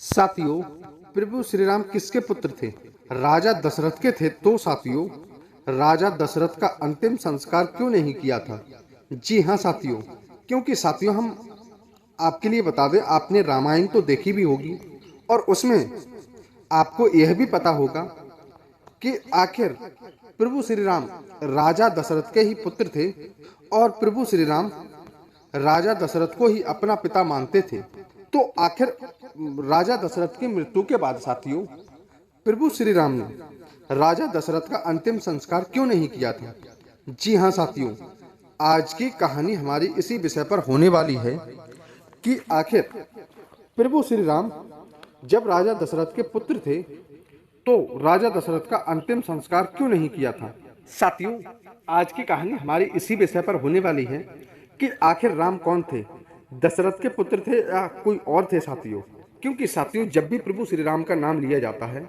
साथियों, प्रभु श्री राम किसके पुत्र थे? राजा दशरथ के थे। तो साथियों, राजा दशरथ का अंतिम संस्कार क्यों नहीं किया था? जी हाँ साथियों, क्योंकि साथियों हम आपके लिए बता दें, आपने रामायण तो देखी भी होगी और उसमें आपको यह भी पता होगा कि आखिर प्रभु श्री राम राजा दशरथ के ही पुत्र थे और प्रभु श्री राम राजा दशरथ को ही अपना पिता मानते थे। तो आखिर राजा दशरथ की मृत्यु के बाद साथियों, प्रभु श्री राम ने राजा दशरथ का अंतिम संस्कार क्यों नहीं किया था? जी हाँ साथियों, आज की कहानी हमारी इसी विषय पर होने वाली है कि आखिर प्रभु श्री राम जब राजा दशरथ के पुत्र थे तो राजा दशरथ का अंतिम संस्कार क्यों नहीं किया था? साथियों, आज की कहानी हमारी इसी विषय पर होने वाली है कि आखिर राम कौन थे, दशरथ के पुत्र थे या कोई और थे साथियों। क्योंकि साथियों, जब भी प्रभु श्री राम का नाम लिया जाता है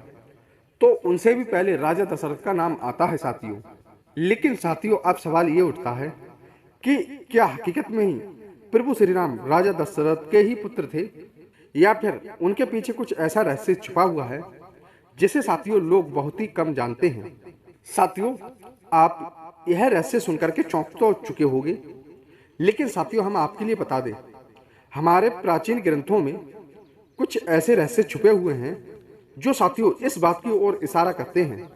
तो उनसे भी पहले राजा दशरथ का नाम आता है साथियों। लेकिन साथियों, अब सवाल ये उठता है कि क्या हकीकत में ही प्रभु श्री राम राजा दशरथ के ही पुत्र थे या फिर उनके पीछे कुछ ऐसा रहस्य छुपा हुआ है जिसे साथियों लोग बहुत ही कम जानते हैं। साथियों, आप यह रहस्य सुनकर के चौंक तो चुके होंगे, लेकिन साथियों हम आपके लिए बता दें, हमारे प्राचीन ग्रंथों में कुछ ऐसे रहस्य छुपे हुए हैं जो साथियों इस बात की ओर इशारा करते हैं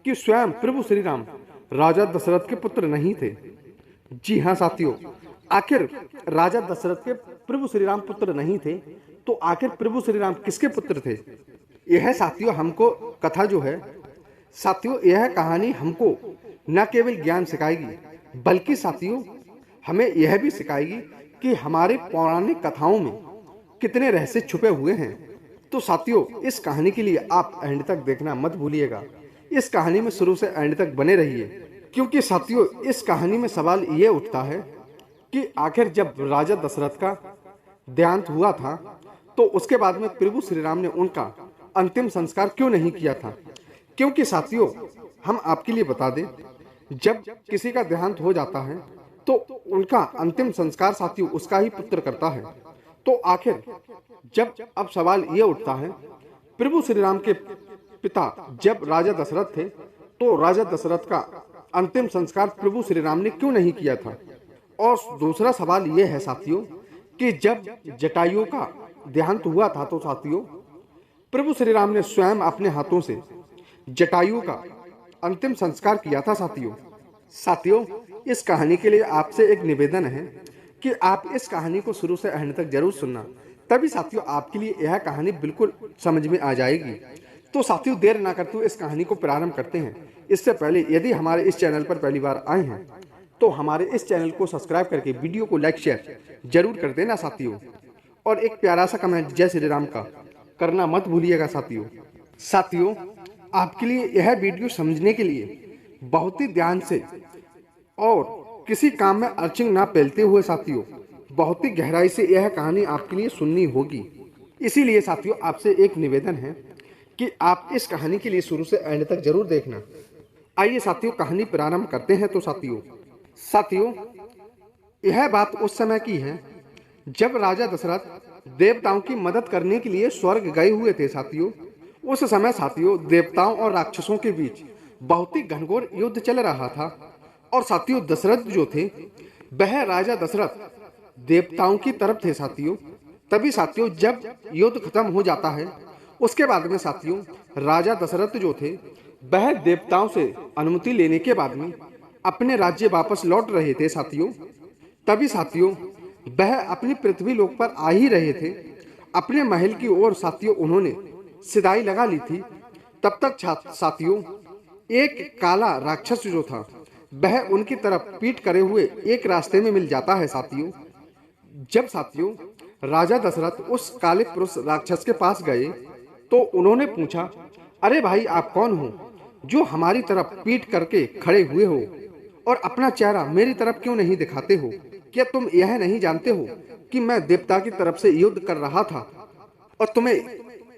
कि स्वयं प्रभु श्री राम राजा दशरथ के पुत्र नहीं थे। जी हाँ साथियों, आखिर राजा दशरथ के प्रभु श्री राम पुत्र नहीं थे तो आखिर प्रभु श्री राम किसके पुत्र थे? यह साथियों हमको कथा जो है साथियों, यह कहानी हमको न केवल ज्ञान सिखाएगी बल्कि साथियों हमें यह भी सिखाएगी कि हमारे पौराणिक कथाओं में कितने रहस्य छुपे हुए हैं। तो साथियों, इस कहानी के लिए आप एंड तक देखना मत भूलिएगा। इस कहानी में शुरू से एंड तक बने रहिए, क्योंकि साथियों इस कहानी में सवाल ये उठता है कि आखिर जब राजा दशरथ का देहांत हुआ था तो उसके बाद में प्रभु श्री राम ने उनका अंतिम संस्कार क्यों नहीं किया था? क्योंकि साथियों हम आपके लिए बता दें, जब किसी का देहांत हो जाता है तो उनका अंतिम संस्कार साथियों उसका ही पुत्र करता है। तो आखिर जब अब सवाल ये उठता है, प्रभु श्री राम के पिता जब राजा दशरथ थे तो राजा दशरथ का अंतिम संस्कार प्रभु श्री राम ने क्यों नहीं किया था? और दूसरा सवाल ये है साथियों कि जब जटायु का देहांत हुआ था तो साथियों प्रभु श्री राम ने स्वयं अपने हाथों से जटायु का अंतिम संस्कार किया था साथियों इस कहानी के लिए आपसे एक निवेदन है कि आप इस कहानी को शुरू से अंत तक जरूर सुनना, तभी साथियों आपके लिए यह कहानी बिल्कुल समझ में आ जाएगी। तो साथियों देर ना करते हुए इस कहानी को प्रारंभ करते हैं। इससे पहले यदि हमारे इस चैनल पर पहली बार आए हैं तो हमारे इस चैनल को सब्सक्राइब करके वीडियो को लाइक शेयर जरूर कर देना साथियों, और एक प्यारा सा कमेंट जय श्री राम का करना मत भूलिएगा साथियों आपके लिए यह वीडियो समझने के लिए बहुत ही ध्यान से और किसी काम में अर्चिंग ना फैलते हुए साथियों बहुत ही गहराई से यह कहानी आपके लिए सुननी होगी। इसीलिए साथियों आपसे एक निवेदन है कि आप इस कहानी के लिए शुरू से एंड तक जरूर देखना। आइए साथियों कहानी प्रारंभ करते हैं। तो साथियों यह बात उस समय की है जब राजा दशरथ देवताओं की मदद करने के लिए स्वर्ग गए हुए थे साथियों। उस समय साथियों देवताओं और राक्षसों के बीच बहुत ही घनघोर युद्ध चल रहा था और साथियों दशरथ जो थे वह राजा दशरथ देवताओं की तरफ थे साथियों। तभी साथियों जब युद्ध खत्म हो जाता है उसके बाद में साथियों राजा दशरथ जो थे वह देवताओं से अनुमति लेने के बाद में अपने राज्य वापस लौट रहे थे साथियों। तभी साथियों वह अपनी पृथ्वी लोक पर आ ही रहे थे। अपने महल की ओर साथियों उन्होंने सिधाई लगा ली थी। तब तक साथियों एक काला राक्षस जो था वह उनकी तरफ पीठ करे हुए एक रास्ते में मिल जाता है साथियों। जब साथियों राजा दशरथ उस काले पुरुष राक्षस के पास गए तो उन्होंने पूछा, अरे भाई आप कौन हो जो हमारी तरफ पीठ करके खड़े हुए हो और अपना चेहरा मेरी तरफ क्यों नहीं दिखाते हो? क्या तुम यह नहीं जानते हो कि मैं देवता की तरफ से युद्ध कर रहा था और तुम्हें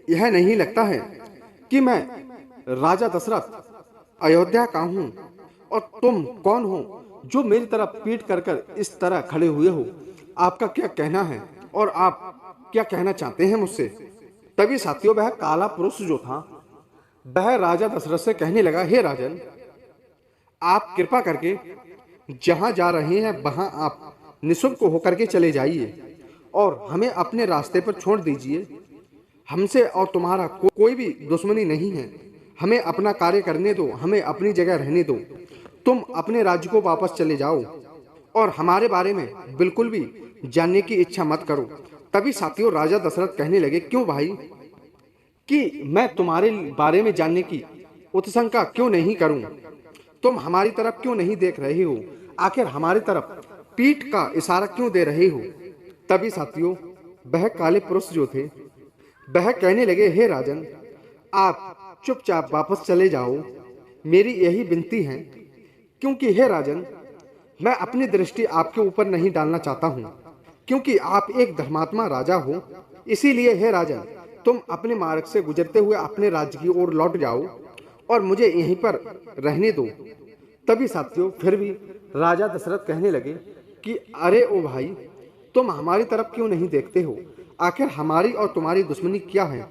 यह नहीं लगता है कि मैं राजा दशरथ अयोध्या का हूँ और तुम कौन हो जो मेरी तरफ पीठ कर इस तरह खड़े हुए हो? आपका क्या कहना है और आप क्या कहना चाहते हैं मुझसे? तभी साथियों वह काला पुरुष जो था वह राजा दशरथ से कहने लगा, हे राजन, आप कृपा करके जहां जा रहे हैं वहां आप निःशुल्क होकर के चले जाइए और हमें अपने रास्ते पर छोड़ दीजिए। हमसे और तुम्हारा कोई भी दुश्मनी नहीं है। हमें अपना कार्य करने दो, हमें अपनी जगह रहने दो। तुम अपने राज्य को वापस चले जाओ और हमारे बारे में बिल्कुल भी जानने की इच्छा मत करो। तभी साथियों राजा दशरथ कहने लगे, क्यों भाई, कि मैं तुम्हारे बारे में जानने की उत्सुकता क्यों नहीं करूं? तुम हमारी तरफ क्यों नहीं देख रहे हो? आखिर हमारी तरफ पीठ का इशारा क्यों दे रहे हो? तभी साथियों वह काले पुरुष जो थे वह कहने लगे, हे राजन, आप चुपचाप वापस चले जाओ, मेरी यही विनती है। क्योंकि हे राजन, मैं अपनी दृष्टि आपके ऊपर नहीं डालना चाहता हूँ, क्योंकि आप एक धर्मात्मा राजा हो। इसीलिए हे राजन, तुम अपने मार्ग से गुजरते हुए अपने राज्य की ओर लौट जाओ और मुझे यहीं पर रहने दो। तभी साथियों फिर भी राजा दशरथ कहने लगे कि अरे ओ भाई, तुम हमारी तरफ क्यों नहीं देखते हो? आखिर हमारी और तुम्हारी दुश्मनी क्या है?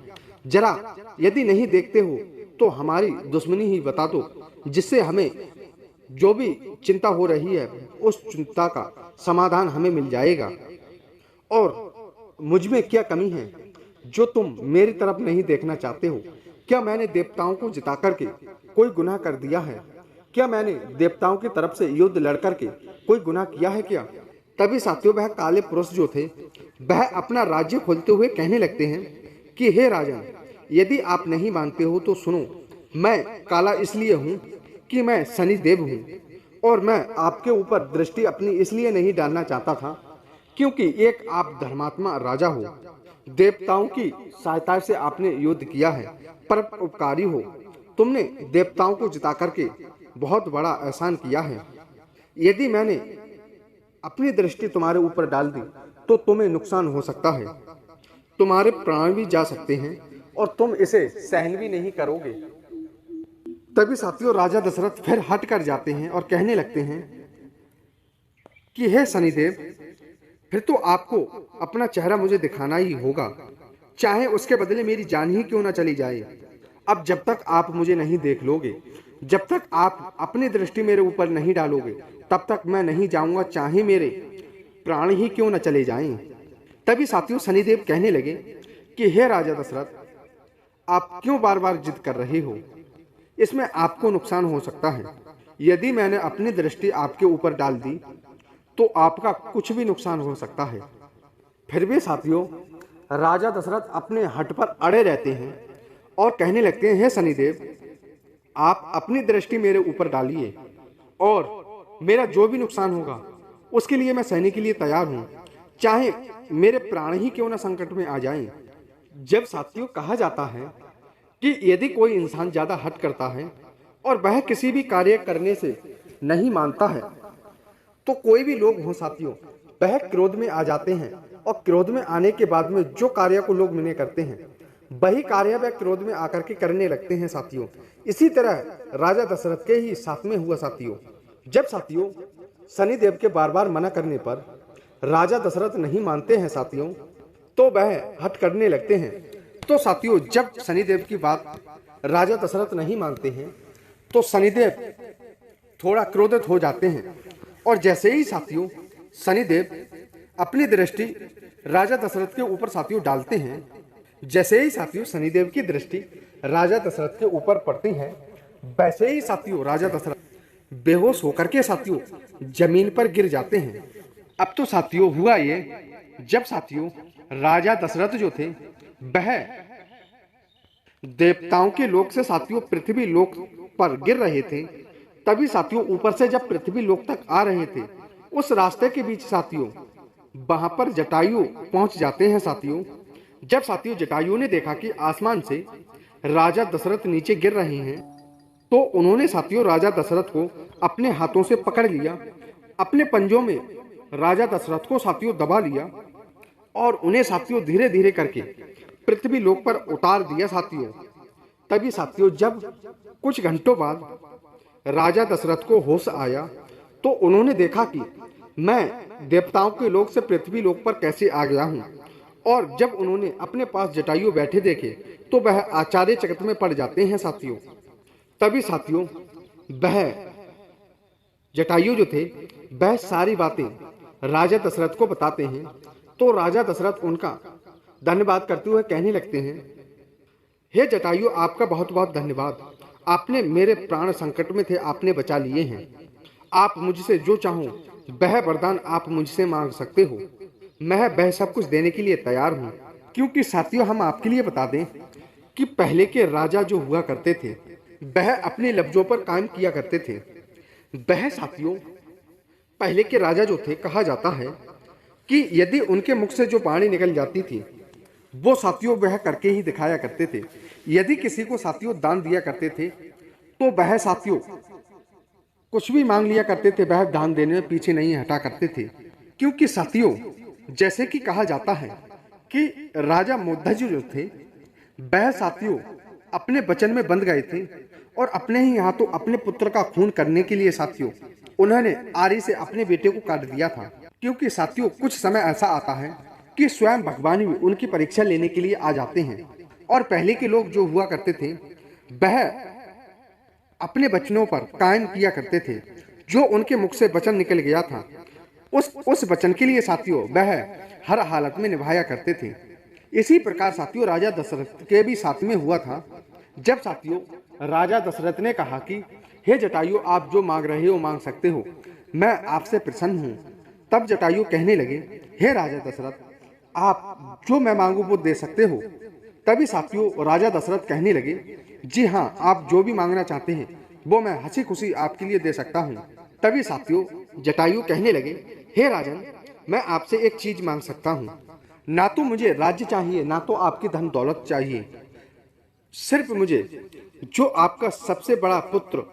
जरा यदि नहीं देखते हो तो हमारी दुश्मनी ही बता दो, जिससे हमें जो भी चिंता हो रही है उस चिंता का समाधान हमें मिल जाएगा। और मुझ में क्या कमी है जो तुम मेरी तरफ नहीं देखना चाहते हो? क्या मैंने देवताओं को जिता करके कोई गुनाह कर दिया है? क्या मैंने देवताओं की तरफ से युद्ध लड़ करके कोई गुनाह किया है क्या? तभी साथियों वह काले पुरुष जो थे वह अपना राज्य खोलते हुए कहने लगते हैं कि हे राजन, यदि आप नहीं मानते हो तो सुनो। मैं काला इसलिए हूँ कि मैं शनिदेव हूँ और मैं आपके ऊपर दृष्टि अपनी इसलिए नहीं डालना चाहता था क्योंकि एक आप धर्मात्मा राजा हो, देवताओं की सहायता से आपने युद्ध किया है, परोपकारी हो, तुमने देवताओं को जिता करके बहुत बड़ा एहसान किया है। यदि मैंने अपनी दृष्टि तुम्हारे ऊपर डाल दी तो तुम्हें नुकसान हो सकता है, तुम्हारे प्राण भी जा सकते हैं और तुम इसे सहन भी नहीं करोगे। तभी साथियों राजा दशरथ फिर हट कर जाते हैं और कहने लगते हैं कि हे शनिदेव, फिर तो आपको अपना चेहरा मुझे दिखाना ही होगा, चाहे उसके बदले मेरी जान ही क्यों ना चली जाए। अब जब तक आप मुझे नहीं देख लोगे, जब तक आप अपनी दृष्टि मेरे ऊपर नहीं डालोगे, तब तक मैं नहीं जाऊंगा, चाहे मेरे प्राण ही क्यों न चले जाएं। तभी साथियों शनिदेव कहने लगे कि हे राजा दशरथ, आप क्यों बार बार जिद कर रहे हो? इसमें आपको नुकसान हो सकता है। यदि मैंने अपनी दृष्टि आपके ऊपर डाल दी तो आपका कुछ भी नुकसान हो सकता है। फिर भी साथियों राजा दशरथ अपने हट पर अड़े रहते हैं और कहने लगते हैं, हे शनिदेव, आप अपनी दृष्टि मेरे ऊपर डालिए और मेरा जो भी नुकसान होगा उसके लिए मैं सहने के लिए तैयार हूं, चाहे मेरे प्राण ही क्यों ना संकट में आ जाएं। जब साथियों कहा जाता है कि यदि कोई इंसान ज्यादा हट करता है और वह किसी भी कार्य करने से नहीं मानता है तो कोई भी लोग हो साथियों वह क्रोध में आ जाते हैं और क्रोध में आने के बाद में जो कार्य को लोग मिने करते हैं वही कार्य वह क्रोध में आकर के करने लगते हैं साथियों। इसी तरह राजा दशरथ के ही साथ में हुआ साथियों। जब साथियों शनिदेव के बार बार मना करने पर राजा दशरथ नहीं मानते हैं साथियों तो वह हट करने लगते हैं। तो साथियों जब शनिदेव की बात राजा दशरथ नहीं मानते हैं तो शनिदेव थोड़ा क्रोधित हो जाते हैं और जैसे ही साथियों शनिदेव अपनी दृष्टि राजा दशरथ के ऊपर साथियों डालते हैं, जैसे ही साथियों शनिदेव की दृष्टि राजा दशरथ के ऊपर पड़ती है, वैसे ही साथियों राजा दशरथ बेहोश होकर के साथियों जमीन पर गिर जाते हैं। अब तो साथियों हुआ ये, जब साथियों राजा दशरथ जो थे वह देवताओं के लोक से साथियों पृथ्वी लोक पर गिर रहे थे, तभी साथियों ऊपर से जब पृथ्वी लोक तक आ रहे थे उस रास्ते के बीच साथियों वहां पर जटायु पहुंच जाते हैं साथियों। जब साथियों जटायु ने देखा कि आसमान से राजा दशरथ नीचे गिर रहे हैं तो उन्होंने साथियों राजा दशरथ को अपने हाथों से पकड़ लिया, अपने पंजों में राजा दशरथ को साथियों दबा लिया और उन्हें साथियों धीरे धीरे करके पृथ्वी लोक पर उतार दिया साथियों। तभी साथियों जब कुछ घंटों बाद राजा दशरथ को होश आया तो उन्होंने देखा कि मैं देवताओं के लोक से पृथ्वी लोक पर कैसे आ गया हूं और जब उन्होंने अपने पास जटायु बैठे देखे तो वह आश्चर्यचकित में पड़ जाते हैं साथियों। तभी साथियों वह जटायु जो थे वह सारी बातें राजा दशरथ को बताते हैं। तो राजा दशरथ उनका धन्यवाद करते हुए कहने लगते हैं, हे जटायु, आपका बहुत बहुत धन्यवाद। आपने मेरे प्राण संकट में थे, आपने बचा लिए हैं। आप मुझसे जो चाहो वह वरदान आप मुझसे मांग सकते हो। मैं वह सब कुछ देने के लिए तैयार हूँ। क्योंकि साथियों हम आपके लिए बता दें कि पहले के राजा जो हुआ करते थे वह अपने लफ्जों पर कायम किया करते थे। वह साथियों पहले के राजा जो थे, कहा जाता है कि यदि उनके मुख से जो वाणी निकल जाती थी वो साथियों वह करके ही दिखाया करते थे। यदि किसी को साथियों दान दिया करते थे तो वह साथियों कुछ भी मांग लिया करते थे, वह दान देने में पीछे नहीं हटा करते थे। क्योंकि साथियों जैसे कि कहा जाता है कि राजा मोध्वज जो थे वह साथियों अपने वचन में बंध गए थे और अपने ही यहाँ तो अपने पुत्र का खून करने के लिए साथियों उन्होंने आरी से अपने बेटे को काट दिया था। क्योंकि साथियों कुछ समय ऐसा आता है कि स्वयं भगवान ही उनकी परीक्षा लेने के लिए आ जाते हैं। और पहले के लोग जो हुआ करते थे वह अपने वचनों पर कायम किया करते थे। जो उनके मुख से वचन निकल गया था उस वचन के लिए साथियों वह हर हालत में निभाया करते थे। इसी प्रकार साथियों राजा दशरथ के भी साथ में हुआ था। जब साथियों राजा दशरथ ने कहा कि हे जटायु, आप जो मांग रहे हो मांग सकते हो, मैं आपसे प्रसन्न हूँ। तब जटायु कहने लगे, हे राजा दशरथ, आप जो मैं मांगू वो दे सकते हो। तभी साथियों राजा दशरथ कहने लगे, जी हाँ, आप जो भी मांगना चाहते हैं वो मैं हंसी खुशी आपके लिए दे सकता हूँ। तभी साथियों जटायु कहने लगे, हे राजन, मैं आपसे एक चीज मांग सकता हूँ। ना तो मुझे राज्य चाहिए, ना तो आपकी धन दौलत चाहिए। सिर्फ मुझे जो आपका सबसे बड़ा पुत्र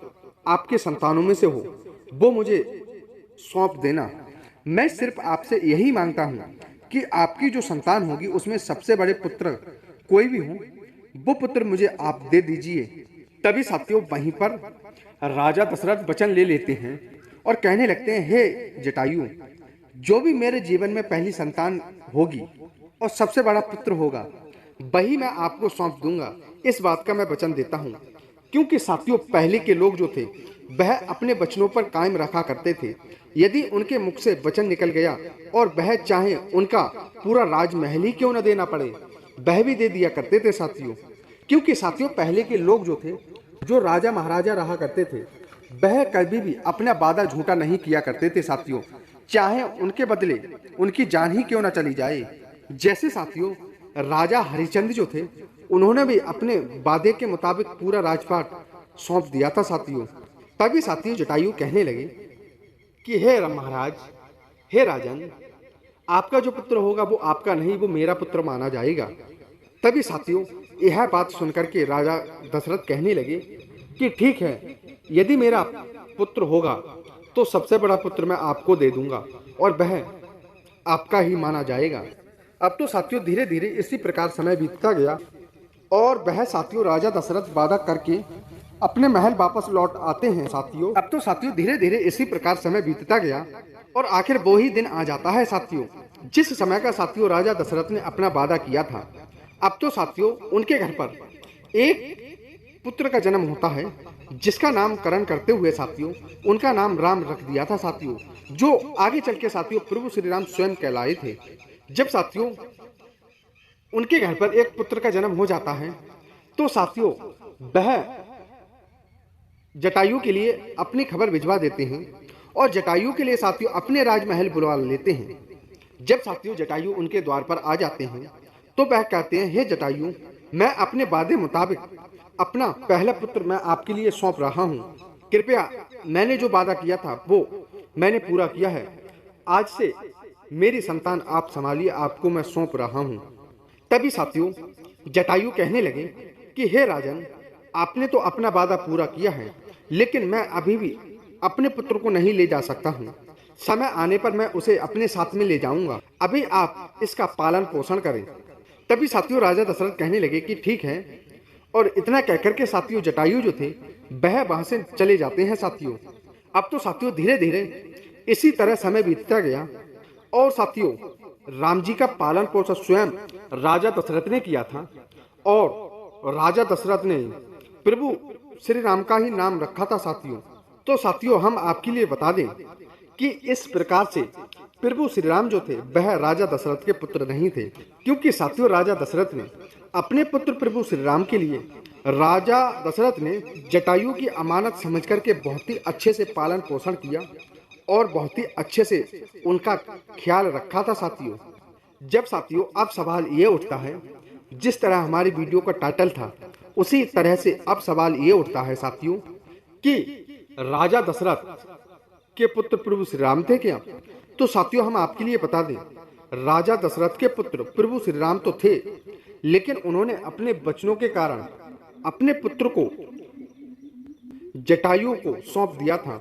आपके संतानों में से हो वो मुझे सौंप देना। मैं सिर्फ आपसे यही मांगता हूँ कि आपकी जो संतान होगी उसमें सबसे बड़े पुत्र कोई भी हो वो पुत्र मुझे आप दे दीजिए। तभी साथियों वहीं पर राजा दशरथ वचन ले लेते हैं और कहने लगते हैं, हे जटायु, जो भी मेरे जीवन में पहली संतान होगी और सबसे बड़ा पुत्र होगा वही मैं आपको सौंप दूंगा। इस बात का मैं वचन देता हूँ। क्योंकि साथियों पहले के लोग जो थे वह अपने वचनों पर कायम रखा करते थे। यदि उनके मुख से वचन निकल गया और वह चाहे उनका पूरा राजमहल ही क्यों न देना पड़े वह भी दे दिया करते थे साथियों। क्योंकि साथियों पहले के लोग जो थे, जो राजा महाराजा रहा करते थे, वह कभी भी अपना वादा झूठा नहीं किया करते थे साथियों, चाहे उनके बदले उनकी जान ही क्यों न चली जाए। जैसे साथियों राजा हरिश्चंद्र जो थे उन्होंने भी अपने वादे के मुताबिक पूरा राजपाट सौंप दिया था साथियों। तभी साथियों जटायु कहने लगे कि हे महाराज, हे राजन, आपका जो पुत्र होगा वो आपका नहीं, वो मेरा पुत्र माना जाएगा। तभी साथियों यह बात सुनकर के राजा दशरथ कहने लगे कि ठीक है, यदि मेरा पुत्र होगा तो सबसे बड़ा पुत्र मैं आपको दे दूंगा और वह आपका ही माना जाएगा। अब तो साथियों धीरे धीरे इसी प्रकार समय बीतता गया और वह साथियों राजा दशरथ वादा करके अपने महल वापस लौट आते हैं साथियों। अब तो साथियों धीरे धीरे इसी प्रकार समय बीतता गया और आखिर वो ही दिन आ जाता है साथियों जिस समय का साथियों राजा दशरथ ने अपना वादा किया था। अब तो साथियों उनके घर पर एक पुत्र का जन्म होता है जिसका नामकरण करते हुए साथियों उनका नाम राम रख दिया था साथियों, जो आगे चल के साथियों प्रभु श्री राम स्वयं कहलाए थे। जब साथियों उनके घर पर एक पुत्र का जन्म हो जाता है तो साथियों वह जटायु के लिए अपनी खबर भिजवा देते हैं और जटायु के लिए साथियों अपने राजमहल बुलवा लेते हैं। जब साथियों जटायु उनके द्वार पर आ जाते हैं तो वह कहते हैं, हे जटायु, मैं अपने वादे मुताबिक अपना पहला पुत्र मैं आपके लिए सौंप रहा हूँ। कृपया मैंने जो वादा किया था वो मैंने पूरा किया है। आज से मेरी संतान आप संभालिए, आपको मैं सौंप रहा हूँ। तभी साथियों जटायु कहने लगे कि हे राजन, आपने तो अपना वादा पूरा किया है लेकिन मैं अभी भी अपने पुत्र को नहीं ले जा सकता हूँ। समय आने पर मैं उसे अपने साथ में ले जाऊंगा, अभी आप इसका पालन पोषण करें। तभी साथियों राजा दशरथ कहने लगे कि ठीक है, और इतना कहकर के साथियों जटायु जो थे वह वहां से चले जाते हैं साथियों। अब तो साथियों धीरे धीरे इसी तरह समय बीतता गया और साथियों राम जी का पालन पोषण स्वयं राजा दशरथ ने किया था और राजा दशरथ ने प्रभु श्री राम का ही नाम रखा था साथियों। तो साथियों हम आपके लिए बता दें कि इस प्रकार से प्रभु श्री राम जो थे वह राजा दशरथ के पुत्र नहीं थे, क्योंकि साथियों राजा दशरथ ने अपने पुत्र प्रभु श्री राम के लिए राजा दशरथ ने जटायु की अमानत समझ करके बहुत ही अच्छे से पालन पोषण किया और बहुत ही अच्छे से उनका ख्याल रखा था साथियों। जब साथियों अब सवाल ये उठता है, जिस तरह हमारी वीडियो का टाइटल था उसी तरह से अब सवाल ये उठता है साथियों कि राजा दशरथ के पुत्र प्रभु श्री राम थे क्या? तो साथियों हम आपके लिए बता दें, राजा दशरथ के पुत्र प्रभु श्री राम तो थे, लेकिन उन्होंने अपने वचनों के कारण अपने पुत्र को जटायु को सौंप दिया था,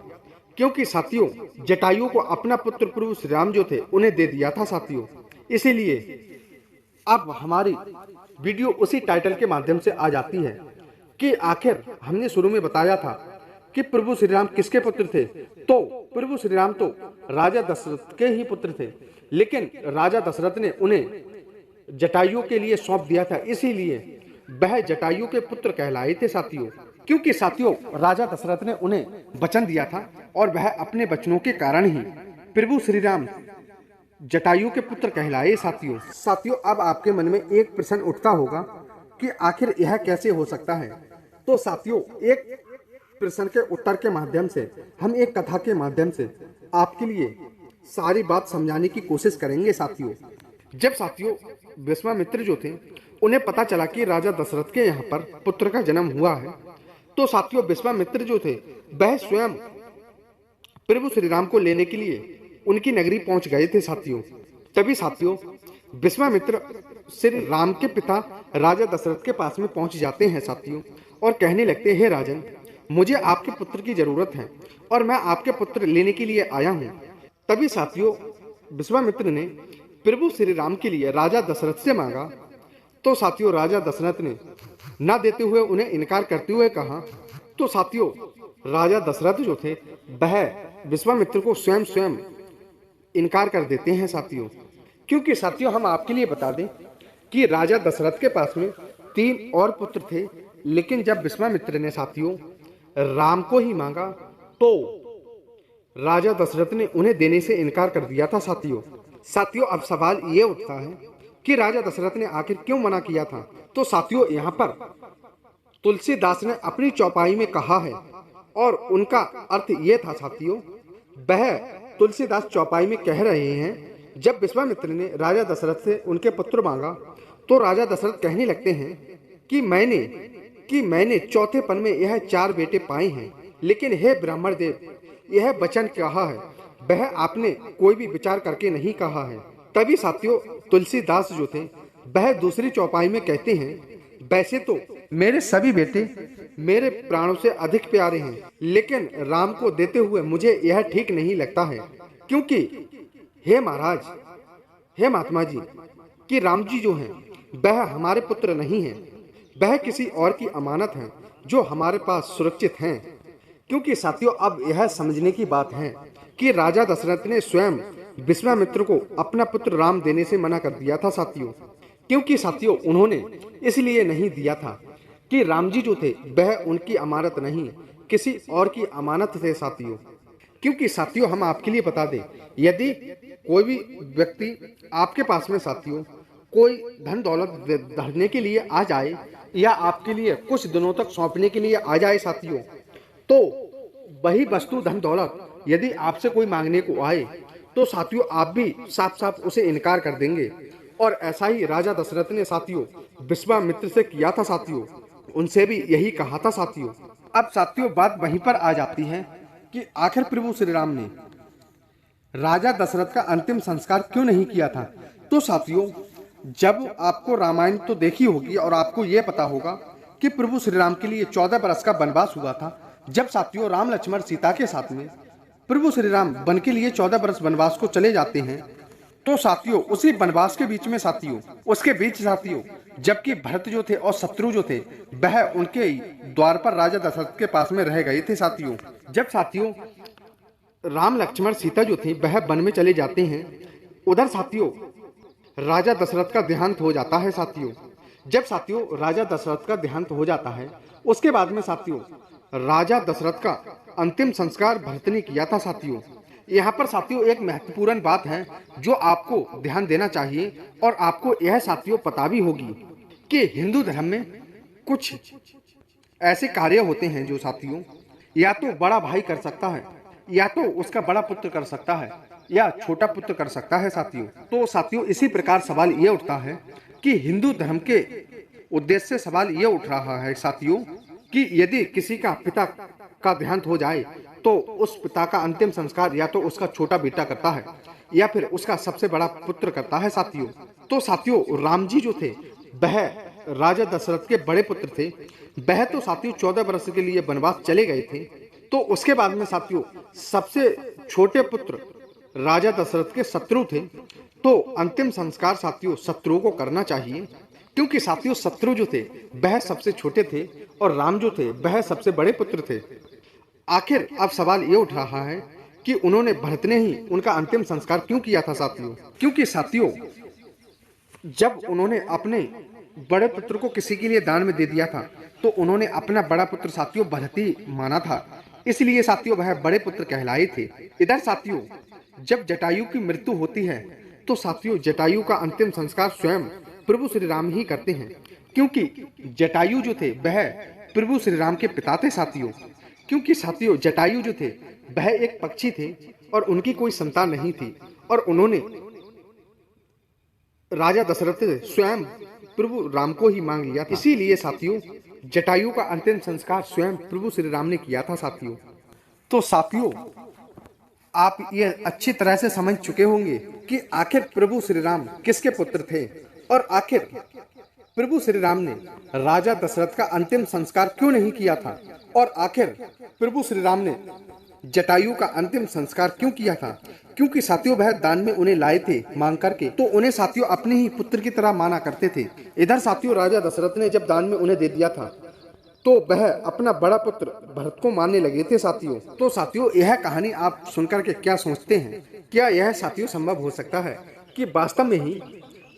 क्योंकि साथियों जटायु को अपना पुत्र प्रभु श्री राम जो थे उन्हें दे दिया था साथियों। इसीलिए अब हमारी वीडियो उसी टाइटल के माध्यम से आ जाती है कि आखिर हमने शुरू में बताया था कि प्रभु श्री राम किसके पुत्र थे। तो प्रभु श्री राम तो राजा दशरथ के ही पुत्र थे, लेकिन राजा दशरथ ने उन्हें जटायु के लिए सौंप दिया था, इसीलिए वह जटायु के पुत्र कहलाए थे साथियों। क्योंकि साथियों राजा दशरथ ने उन्हें वचन दिया था और वह अपने वचनों के कारण ही प्रभु श्री राम जटायु के पुत्र कहलाए साथियों। साथियों अब आपके मन में एक प्रश्न उठता होगा कि आखिर यह कैसे हो सकता है। तो साथियों एक प्रश्न के उत्तर के माध्यम से हम एक कथा के माध्यम से आपके लिए सारी बात समझाने की कोशिश करेंगे साथियों। जब साथियों विश्वामित्र जो थे उन्हें पता चला कि राजा दशरथ के यहाँ पर पुत्र का जन्म हुआ है, तो साथियों विश्वामित्र जो थे वह स्वयं प्रभु श्री राम को लेने के लिए उनकी नगरी पहुंच गए थे साथियों। तभी साथियों विश्वामित्र श्री राम के पिता राजा दशरथ के पास में पहुंच जाते हैं साथियों और कहने लगते हैं, हे राजन मुझे आपके पुत्र की जरूरत है और मैं आपके पुत्र लेने के लिए आया हूं। तभी साथियों विश्वामित्र ने प्रभु श्री राम के लिए राजा दशरथ से मांगा, तो साथियों राजा दशरथ ने ना देते हुए उन्हें इनकार करते हुए कहा। तो साथियों राजा दशरथ जो थे वह विश्वामित्र को स्वयं इनकार कर देते हैं साथियों। क्योंकि साथियों हम आपके लिए बता दें कि राजा दशरथ के पास में 3 और पुत्र थे, लेकिन जब विश्वामित्र ने साथियों राम को ही मांगा तो राजा दशरथ ने उन्हें देने से इनकार कर दिया था साथियों। साथियों अब सवाल ये उठता है कि राजा दशरथ ने आखिर क्यों मना किया था। तो साथियों यहाँ पर तुलसीदास ने अपनी चौपाई में कहा है और उनका अर्थ ये था साथियों, वह तुलसीदास चौपाई में कह रहे हैं, जब विश्वामित्र ने राजा दशरथ से उनके पुत्र मांगा तो राजा दशरथ कहने लगते हैं कि मैंने चौथेपन में यह 4 बेटे पाए हैं, लेकिन हे ब्राह्मण देव यह वचन कहा है वह आपने कोई भी विचार करके नहीं कहा है। तभी साथियों तुलसीदास जो थे वह दूसरी चौपाई में कहते हैं, वैसे तो मेरे सभी बेटे मेरे प्राणों से अधिक प्यारे हैं, लेकिन राम को देते हुए मुझे यह ठीक नहीं लगता है, क्योंकि हे महाराज हे महात्मा जी कि राम जी जो हैं वह हमारे पुत्र नहीं हैं, वह किसी और की अमानत हैं जो हमारे पास सुरक्षित हैं। क्योंकि साथियों अब यह समझने की बात है कि राजा दशरथ ने स्वयं विश्वामित्र को अपना पुत्र राम देने से मना कर दिया था साथियों। क्योंकि साथियों उन्होंने इसलिए नहीं दिया था कि राम जी जो थे वह उनकी अमानत नहीं किसी और की अमानत थे साथियों। क्योंकि साथियों हम आपके लिए बता दें, यदि कोई भी व्यक्ति आपके पास में साथियों कोई धन दौलत धरने के लिए आ जाए या आपके लिए कुछ दिनों तक सौंपने के लिए आ जाए साथियों, तो वही वस्तु धन दौलत यदि आपसे कोई मांगने को आए तो साथियों आप भी साफ साफ उसे इनकार कर देंगे। और ऐसा ही राजा दशरथ ने साथियों विश्वामित्र से किया था साथियों, उनसे भी यही कहा था साथियों। अब साथियों बात वहीं पर आ जाती है कि आखिर प्रभु श्री राम ने राजा दशरथ का अंतिम संस्कार क्यों नहीं किया था। तो साथियों जब आपको रामायण तो देखी होगी और आपको ये पता होगा कि प्रभु श्री राम के लिए 14 बरस का वनवास हुआ था। जब साथियों राम लक्ष्मण सीता के साथ में प्रभु श्री राम वन के लिए 14 बरस वनवास को चले जाते हैं, तो साथियों उसी वनवास के बीच में साथियों जबकि भरत जो थे और शत्रु जो थे वह उनके द्वार पर राजा दशरथ के पास में रह गए थे साथियों। जब साथियों राम लक्ष्मण सीता जो थे वह वन में चले जाते हैं, उधर साथियों राजा दशरथ का देहांत हो जाता है साथियों। जब साथियों राजा दशरथ का देहांत हो जाता है, उसके बाद में साथियों राजा दशरथ का अंतिम संस्कार भरत ने किया था साथियों। यहाँ पर साथियों एक महत्वपूर्ण बात है जो आपको ध्यान देना चाहिए और आपको यह साथियों पता भी होगी कि हिंदू धर्म में कुछ ऐसे कार्य होते हैं जो साथियों या तो बड़ा भाई कर सकता है, या तो उसका बड़ा पुत्र कर सकता है, या छोटा पुत्र कर सकता है साथियों। तो साथियों इसी प्रकार सवाल ये उठता है कि हिंदू धर्म के उद्देश्य से सवाल ये उठ रहा है साथियों कि यदि किसी का पिता का देहांत हो जाए तो उस पिता का अंतिम संस्कार या तो उसका छोटा बेटा करता है या फिर उसका सबसे बड़ा पुत्र करता है साथियों। तो साथियों राम जी जो थे वह राजा दशरथ के बड़े पुत्र थे। वह तो साथियों 14 वर्ष के लिए वनवास चले गए थे। तो उसके बाद में साथियों सबसे छोटे पुत्र राजा दशरथ के शत्रु थे। तो अंतिम संस्कार साथियों शत्रुओं को करना चाहिए, क्योंकि साथियों शत्रु जो थे वह सबसे छोटे थे और राम जो थे वह सबसे बड़े पुत्र थे। आखिर अब सवाल ये उठ रहा है कि उन्होंने भरत ने ही उनका अंतिम संस्कार क्यों किया था साथियों। क्योंकि साथियों जब उन्होंने अपने बड़े पुत्र को किसी के लिए दान में दे दिया था तो उन्होंने अपना बड़ा पुत्र साथियों भरत ही माना था, इसलिए साथियों वह बड़े पुत्र कहलाए थे। इधर साथियों जब जटायु की मृत्यु होती है तो साथियों जटायु का अंतिम संस्कार स्वयं प्रभु श्री राम ही करते हैं, क्योंकि जटायु जो थे वह प्रभु श्री राम के पिता थे साथियों। क्योंकि साथियों जटायु जो थे वह एक पक्षी थे और उनकी कोई संतान नहीं थी और उन्होंने राजा दशरथ से स्वयं प्रभु राम को ही मांग लिया था। इसीलिए साथियों जटायु का अंतिम संस्कार स्वयं प्रभु श्री राम ने किया था साथियों। तो साथियों आप ये अच्छी तरह से समझ चुके होंगे कि आखिर प्रभु श्री राम किसके पुत्र थे और आखिर प्रभु श्री राम ने राजा दशरथ का अंतिम संस्कार क्यों नहीं किया था और आखिर प्रभु श्री राम ने जटायु का अंतिम संस्कार क्यों किया था। क्योंकि साथियों वह दान में उन्हें लाए थे मांग करके, तो उन्हें साथियों अपने ही पुत्र की तरह माना करते थे। इधर साथियों राजा दशरथ ने जब दान में उन्हें दे दिया था तो वह अपना बड़ा पुत्र भरत को मानने लगे थे साथियों। तो साथियों यह कहानी आप सुनकर के क्या सोचते हैं? क्या यह साथियों संभव हो सकता है कि वास्तव में ही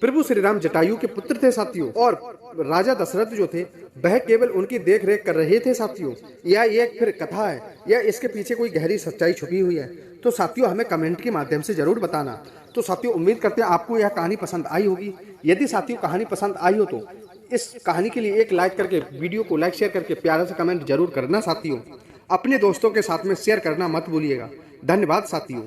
प्रभु श्री राम जटायु के पुत्र थे साथियों और राजा दशरथ जो थे वह केवल उनकी देख रेख कर रहे थे साथियों? या ये फिर कथा है या इसके पीछे कोई गहरी सच्चाई छुपी हुई है? तो साथियों हमें कमेंट के माध्यम से जरूर बताना। तो साथियों उम्मीद करते हैं आपको यह कहानी पसंद आई होगी। यदि साथियों कहानी पसंद आई हो तो इस कहानी के लिए एक लाइक करके वीडियो को लाइक शेयर करके प्यारा सा कमेंट जरूर करना साथियों। अपने दोस्तों के साथ में शेयर करना मत भूलिएगा। धन्यवाद साथियों।